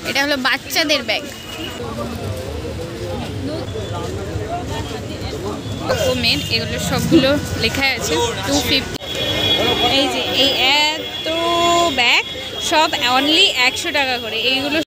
এটা হলো বাচ্চাদের ব্যাগ। মেন এগুলো সবগুলো লেখা আছে 250। এই যে এই এত ব্যাগ সব অনলি 100 টাকা করে। এইগুলো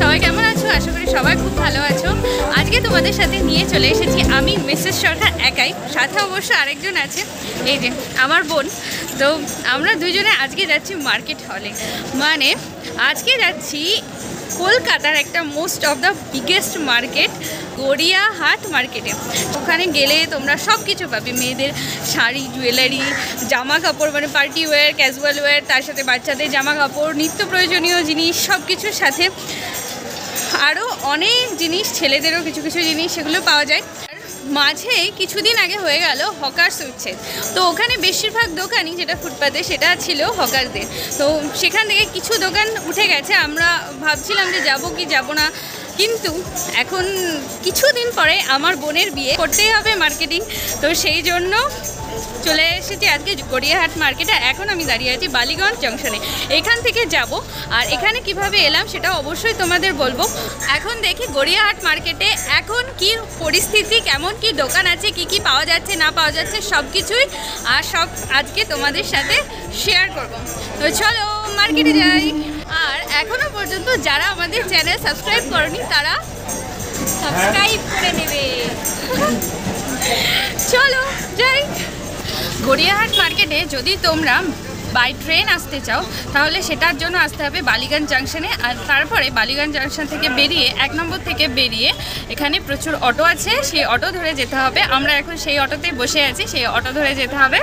সবাই কেমন আছো? আশা করি সবাই খুব ভালো আছো। আজকে তোমাদের সাথে নিয়ে চলে এসেছি আমি মিসেস সরকার একাই, সাথে অবশ্য আরেকজন আছে, এই যে আমার বোন। তো আমরা দুজনে আজকে যাচ্ছি মার্কেট হলে, মানে আজকে যাচ্ছি কলকাতার একটা most of the biggest market Gariahat মার্কেটে। ওখানে গেলে তোমরা সব কিছু পাবে, মেয়েদের শাড়ি, জুয়েলারি, জামা কাপড়, মানে পার্টি ওয়্যার, ক্যাজুয়াল ওয়্যার, তার সাথে বাচ্চাদের জামা কাপড়, নিত্য প্রয়োজনীয় জিনিস, সব কিছুর সাথে আরও অনেক জিনিস, ছেলেদেরও কিছু কিছু জিনিস সেগুলো পাওয়া যায়। মাঝে কিছুদিন আগে হয়ে গেল হকার্স উচ্ছেদ, তো ওখানে বেশিরভাগ দোকানই যেটা ফুটপাতে সেটা ছিল হকারদের। তো সেখান থেকে কিছু দোকান উঠে গেছে, আমরা ভাবছিলাম যে যাবো কি যাব না, কিন্তু এখন কিছুদিন পরে আমার বোনের বিয়ে, করতেই হবে মার্কেটিং, তো সেই জন্য চলে এসেছি আজকে গড়িয়াহাট মার্কেটে। এখন আমি দাঁড়িয়ে আছি বালিগঞ্জ জংশনে, এখান থেকে যাব। আর এখানে কিভাবে এলাম সেটা অবশ্যই তোমাদের বলবো। এখন দেখি গড়িয়াহাট মার্কেটে এখন কি পরিস্থিতি, কেমন কি দোকান আছে, কি কি পাওয়া যাচ্ছে না পাওয়া যাচ্ছে সব কিছুই, আর সব আজকে তোমাদের সাথে শেয়ার করব। তো চলো মার্কেটে যাই। আর এখনও পর্যন্ত যারা আমাদের চ্যানেল সাবস্ক্রাইব করনি তারা সাবস্ক্রাইব করে নেবে। চলো যাই। গড়িয়াহাট মার্কেটে যদি তোমরা বাই ট্রেন আসতে চাও তাহলে সেটার জন্য আসতে হবে বালিগঞ্জ জাংশনে, আর তারপরে বালিগঞ্জ জাংশন থেকে বেরিয়ে 1 নম্বর থেকে বেরিয়ে এখানে প্রচুর অটো আছে, সেই অটো ধরে যেতে হবে। আমরা এখন সেই অটোতেই বসে আছি, সেই অটো ধরে যেতে হবে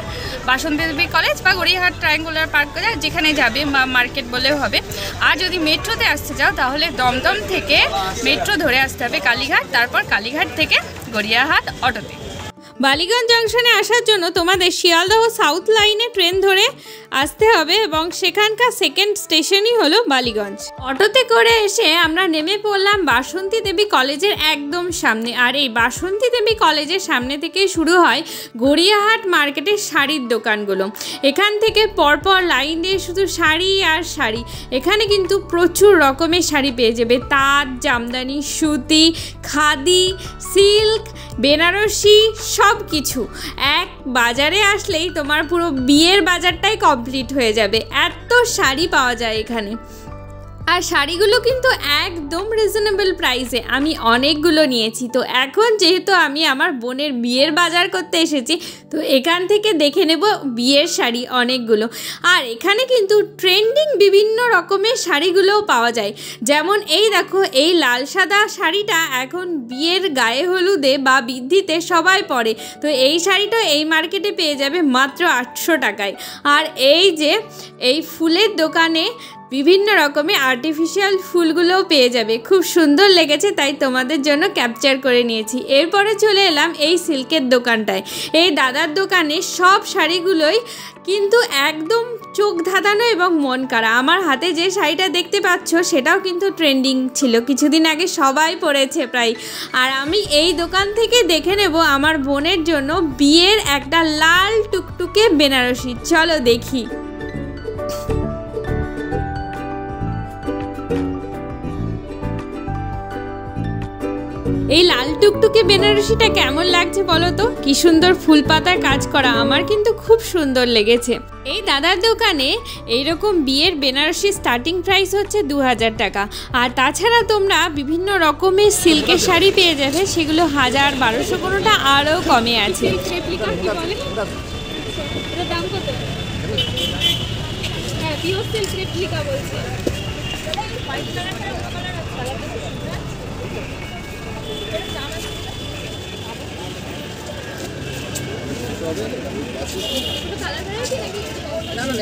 বাসন্তী দেবী কলেজ বা গড়িয়াহাট ট্রায়াঙ্গুলার পার্ক যেখানে যাবে, বা মার্কেট বলেও হবে। আর যদি মেট্রোতে আসতে চাও তাহলে দমদম থেকে মেট্রো ধরে আসতে হবে কালীঘাট, তারপর কালীঘাট থেকে গড়িয়াহাট অটোতে। বালিগঞ্জ জংশনে আসার জন্য তোমাদের শিয়ালদহ সাউথ লাইনে ট্রেন ধরে আসতে হবে এবং সেখানকার সেকেন্ড স্টেশনই হলো বালিগঞ্জ। অটোতে করে এসে আমরা নেমে পড়লাম বাসন্তী দেবী কলেজের একদম সামনে। আর এই বাসন্তী দেবী কলেজের সামনে থেকেই শুরু হয় গড়িয়াহাট মার্কেটের শাড়ির দোকানগুলো। এখান থেকে পরপর লাইন দিয়ে শুধু শাড়ি আর শাড়ি। এখানে কিন্তু প্রচুর রকমের শাড়ি পেয়ে যাবে, তাঁত, জামদানি, সুতি, খাদি, সিল্ক, বেনারসি, সব কিছু এক বাজারে আসলেই তোমার পুরো বিয়ের বাজারটাই কমপ্লিট হয়ে যাবে। এত শাড়ি পাওয়া যায় এখানে, আর শাড়িগুলো কিন্তু একদম রিজনেবল প্রাইসে। আমি অনেকগুলো নিয়েছি। তো এখন যেহেতু আমি আমার বোনের বিয়ের বাজার করতে এসেছি, তো এখান থেকে দেখে নেব বিয়ের শাড়ি অনেকগুলো। আর এখানে কিন্তু ট্রেন্ডিং বিভিন্ন রকমের শাড়িগুলোও পাওয়া যায়। যেমন এই দেখো, এই লাল সাদা শাড়িটা এখন বিয়ের গায়ে হলুদে বা বৃদ্ধিতে সবাই পরে। তো এই শাড়িটা এই মার্কেটে পেয়ে যাবে মাত্র 800 টাকায়। আর এই যে এই ফুলের দোকানে বিভিন্ন রকমের আর্টিফিশিয়াল ফুলগুলোও পেয়ে যাবে, খুব সুন্দর লেগেছে তাই তোমাদের জন্য ক্যাপচার করে নিয়েছি। এরপরে চলে এলাম এই সিল্কের দোকানটায়। এই দাদার দোকানে সব শাড়িগুলোই কিন্তু একদম চোখ ধাঁধানো এবং মন কাড়া। আমার হাতে যে শাড়িটা দেখতে পাচ্ছ সেটাও কিন্তু ট্রেন্ডিং ছিল, কিছুদিন আগে সবাই পরেছে প্রায়। আর আমি এই দোকান থেকে দেখে নেব আমার বোনের জন্য বিয়ের একটা লাল টুকটুকে বেনারসি। চলো দেখি। এই লাল টুকটুকে বেনারসিটা কেমন লাগছে বলো তো? কি সুন্দর ফুল পাতার কাজ করা, আমার কিন্তু খুব সুন্দর লেগেছে। এই দাদার দোকানে এইরকম বিয়ের বেনারসি স্টার্টিং প্রাইস হচ্ছে 2000 টাকা। আর তাছাড়া তোমরা বিভিন্ন রকমের সিল্কের শাড়ি পেয়ে যাবে, সেগুলো 1000, 1200, কোনোটা আরও কমে আছে।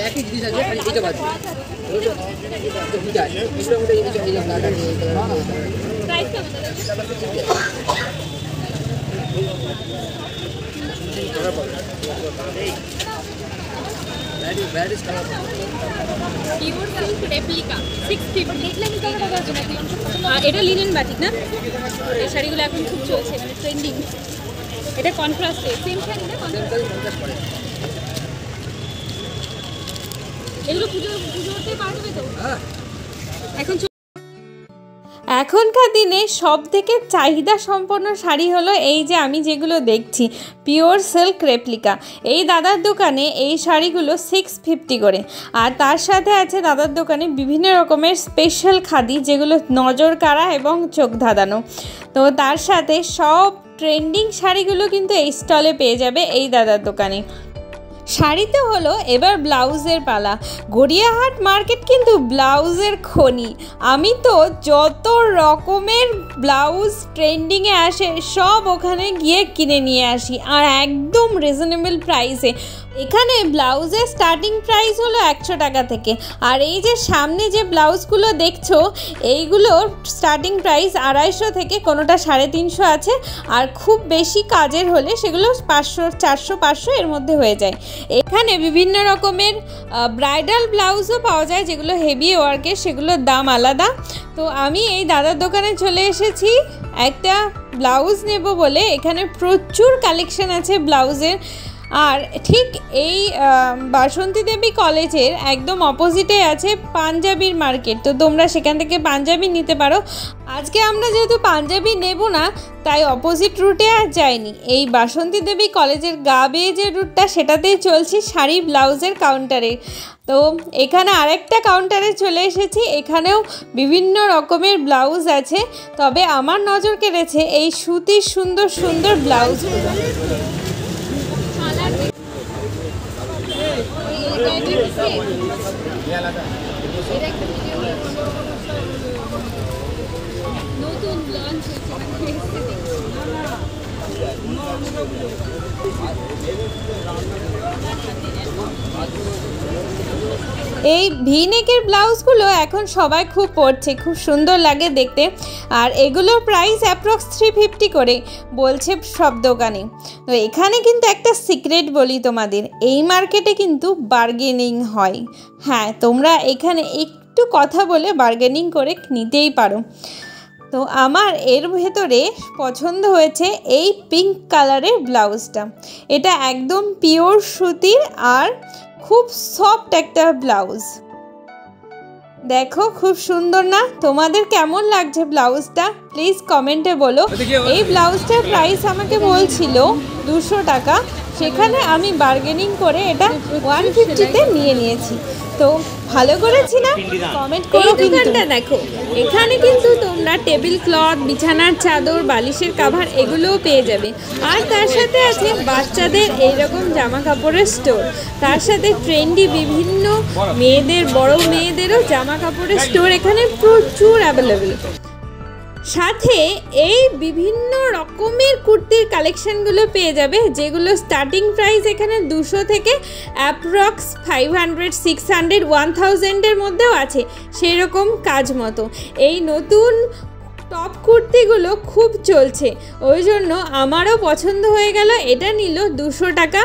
একই জিনিস আছে, এটা বাদ এটা লিনেন বাটিক না, এই শাড়িগুলো এখন খুব চলছে, মানে ট্রেন্ডিং। এটা কন্ট্রাস্টে সেম শাড়ি না? এগুলো পুজোতে পারবে তো? এখনকার দিনে সব থেকে চাহিদা সম্পন্ন শাড়ি হলো এই যে আমি যেগুলো দেখছি পিওর সিল্ক রেপ্লিকা। এই দাদার দোকানে এই শাড়িগুলো 650 করে, আর তার সাথে আছে দাদার দোকানে বিভিন্ন রকমের স্পেশাল খাদি যেগুলো নজর কাড়া এবং চোখ ধাঁধানো। তো তার সাথে সব ট্রেন্ডিং শাড়িগুলো কিন্তু এই স্টলে পেয়ে যাবে এই দাদার দোকানে। শাড়িতে হলো এবার ব্লাউজের পালা। গড়িয়াহাট মার্কেট কিন্তু ব্লাউজের খনি। আমি তো যত রকমের ব্লাউজ ট্রেন্ডিংয়ে আসে সব ওখানে গিয়ে কিনে নিয়ে আসি, আর একদম রিজনেবল প্রাইসে। এখানে ব্লাউজের স্টার্টিং প্রাইস হলো 100 টাকা থেকে, আর এই যে সামনে যে ব্লাউজগুলো দেখছো এইগুলোর স্টার্টিং প্রাইস 250 থেকে, কোনোটা 350 আছে, আর খুব বেশি কাজের হলে সেগুলো 500, 400, 500 এর মধ্যে হয়ে যায়। এখানে বিভিন্ন রকমের ব্রাইডাল ব্লাউজও পাওয়া যায় যেগুলো হেভি ওয়ার্কের, সেগুলোর দাম আলাদা। তো আমি এই দাদার দোকানে চলে এসেছি একটা ব্লাউজ নেব বলে। এখানে প্রচুর কালেকশন আছে ব্লাউজের, আর ঠিক এই বাসন্তী দেবী কলেজের একদম অপোজিটে আছে পাঞ্জাবির মার্কেট। তো তোমরা সেখান থেকে পাঞ্জাবি নিতে পারো। আজকে আমরা যেহেতু পাঞ্জাবি নেব না তাই অপোজিট রুটে আর যাইনি, এই বাসন্তী দেবী কলেজের গা বেয়ে যে রুটটা সেটাতেই চলছি শাড়ি ব্লাউজের কাউন্টারে। তো এখানে আরেকটা কাউন্টারে চলে এসেছি, এখানেও বিভিন্ন রকমের ব্লাউজ আছে, তবে আমার নজর কেড়েছে এই সুতির সুন্দর সুন্দর ব্লাউজগুলো। নতুন লঞ্চ এই ভিনেকের ব্লাউজগুলো এখন সবাই খুব পরছে, খুব সুন্দর লাগে দেখতে, আর এগুলোর প্রাইস অ্যাপ্রক্স 350 করে বলছে সব দোকানে। তো এখানে কিন্তু একটা সিক্রেট বলি তোমাদের, এই মার্কেটে কিন্তু বার্গেনিং হয়। হ্যাঁ, তোমরা এখানে একটু কথা বলে বার্গেনিং করে নিতেই পারো। তো আমার এর ভেতরে পছন্দ হয়েছে এই পিঙ্ক কালারের ব্লাউজটা। এটা একদম পিওর সুতির আর খুব সফট একটা ব্লাউজ। দেখো খুব সুন্দর না? তোমাদের কেমন লাগছে ব্লাউজটা প্লিজ কমেন্টে বলো। এই ব্লাউজটার প্রাইস আমাকে বলছিল 200 টাকা, সেখানে আমি বার্গেনিং করে এটা 150-তে নিয়ে নিয়েছি। তো ভালো করেছি না? কমেন্ট করো। এই দোকানটা দেখো, এখানে কিন্তু তোমরা টেবিল ক্লথ, বিছানার চাদর, বালিশের কাভার এগুলোও পেয়ে যাবে, আর তার সাথে আছে বাচ্চাদের এইরকম জামা কাপড়ের স্টোর, তার সাথে ট্রেন্ডি বিভিন্ন মেয়েদের, বড় মেয়েদেরও জামা কাপড়ের স্টোর এখানে প্রচুর অ্যাভেলেবেল। সাথে এই বিভিন্ন রকমের কুর্তির কালেকশনগুলো পেয়ে যাবে, যেগুলো স্টার্টিং প্রাইস এখানে 200 থেকে অ্যাপ্রক্স 500, 600, 1000-এর মধ্যেও আছে, সেই রকম কাজ মতো। এই নতুন টপ কুর্তিগুলো খুব চলছে, ওই জন্য আমারও পছন্দ হয়ে গেল, এটা নিল 200 টাকা।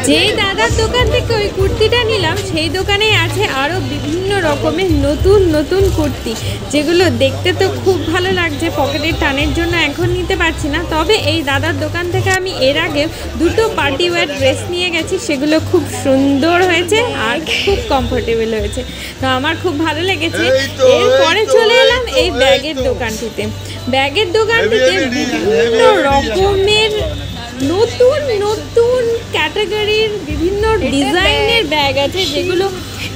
যেই দাদার দোকান থেকে ওই কুর্তিটা নিলাম সেই দোকানেই আছে আরও বিভিন্ন রকমের নতুন নতুন কুর্তি, যেগুলো দেখতে তো খুব ভালো লাগছে, পকেটের টানের জন্য এখন নিতে পারছি না। তবে এই দাদার দোকান থেকে আমি এর আগে 2টো পার্টি ওয়্যার ড্রেস নিয়ে গেছি, সেগুলো খুব সুন্দর হয়েছে আর খুব কমফোর্টেবল হয়েছে, তো আমার খুব ভালো লেগেছে। এরপরে চলে এলাম এই ব্যাগের দোকানটিতে। ব্যাগের দোকানটিতে বিভিন্ন রকমের নতুন নতুন ক্যাটাগরির বিভিন্ন ডিজাইনের ব্যাগ আছে, যেগুলো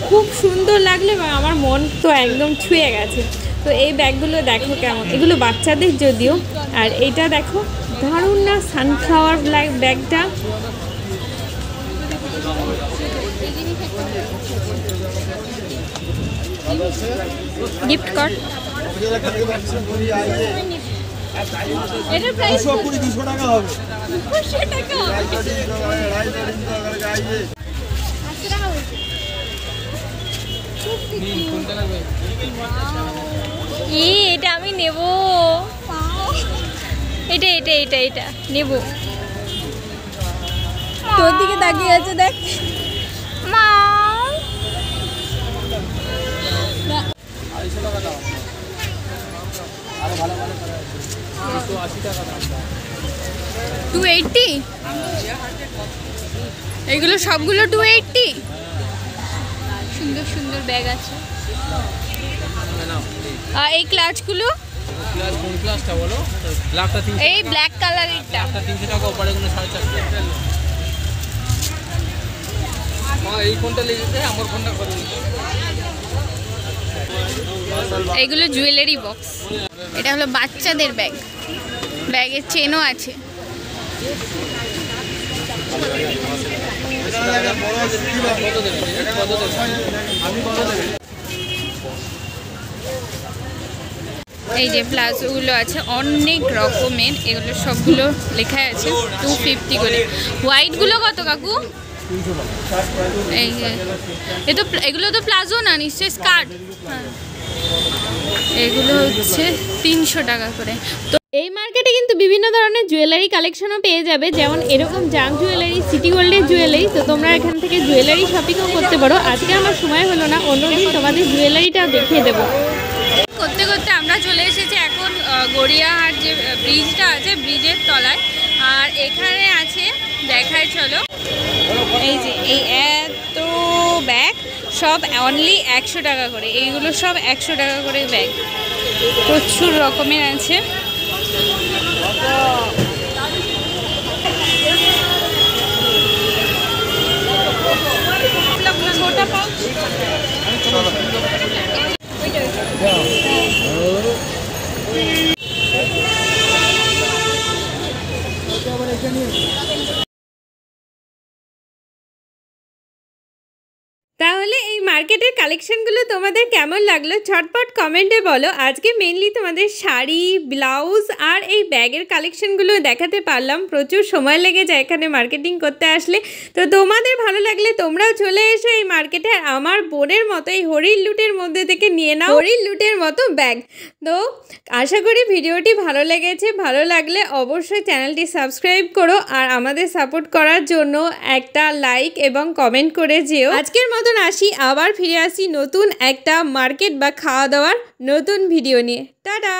খুব সুন্দর লাগলো এবং আমার মন তো একদম ছুঁয়ে গেছে। তো এই ব্যাগগুলো দেখো কেমন, এগুলো বাচ্চাদের যদিও। আর এইটা দেখো দারুণ না, সানফ্লাওয়ার ব্যাগটা। গিফট কার্ড, এটার প্রাইস 200 টাকা হবে। 200 টাকা এটা আমি নেব, এটা এটা এটা এটা নেব। তোর দিকে তাকিয়ে আছে দেখ মা। 280 এগুলো সবগুলো 280। সুন্দর সুন্দর ব্যাগ আছে। আর এই ক্লাচগুলো এই ব্ল্যাক কালারেরটা এগুলো জুয়েলারি বক্স। এটা হলো বাচ্চাদের ব্যাগ, ব্যাগের চেনও আছে। এই যে প্লাজোগুলো আছে অনেক রকমের, এগুলো সবগুলো লেখা আছে 250 করে। হোয়াইটগুলো কত কাকু? এই যে এগুলো তো প্লাজো না, নিশ্চয়ই স্কার্ট। হ্যাঁ, এগুলো হচ্ছে 300 টাকা করে। তো এই মার্কেটে কিন্তু বিভিন্ন ধরনের জুয়েলারি কালেকশনও পেয়ে যাবে, যেমন এরকম জাম জুয়েলারি, সিটি গোল্ডের জুয়েলারি। তো তোমরা এখান থেকে জুয়েলারি শপিংও করতে পারো। আজকে আমার সময় হলো না, অন্যদিন তোমাদের জুয়েলারিটাও দেখিয়ে দেবো। করতে করতে আমরা চলে এসেছি এখন গড়িয়াহাট যে ব্রিজটা আছে, ব্রিজের তলায়। আর এখানে আছে, দেখায় চলো, এই যে এই এত ব্যাগ সব অনলি 100 টাকা করে। এইগুলো সব 100 টাকা করে ব্যাগ, প্রচুর রকমের আছে। ছোটা পাউচ তাহলে এই মার্কেটের কালেকশনগুলো তোমাদের কেমন লাগলো ঝটপট কমেন্টে বলো। আজকে মেনলি তোমাদের শাড়ি, ব্লাউজ আর এই ব্যাগের কালেকশনগুলো দেখাতে পারলাম। প্রচুর সময় লেগে যায় এখানে মার্কেটিং করতে আসলে। তো তোমাদের ভালো লাগলে তোমরাও চলে এসো এই মার্কেটে, আর আমার বোনের মতো এই হরির লুটের মধ্যে থেকে নিয়ে নাও হরির লুটের মতো ব্যাগ। তো আশা করি ভিডিওটি ভালো লেগেছে। ভালো লাগলে অবশ্যই চ্যানেলটি সাবস্ক্রাইব করো, আর আমাদের সাপোর্ট করার জন্য একটা লাইক এবং কমেন্ট করে যেও। আজকের মতন আসি, আবার ফিরে আসি নতুন একটা মার্কেট বা খাওয়া দাওয়ার নতুন ভিডিও নিয়ে। টাটা।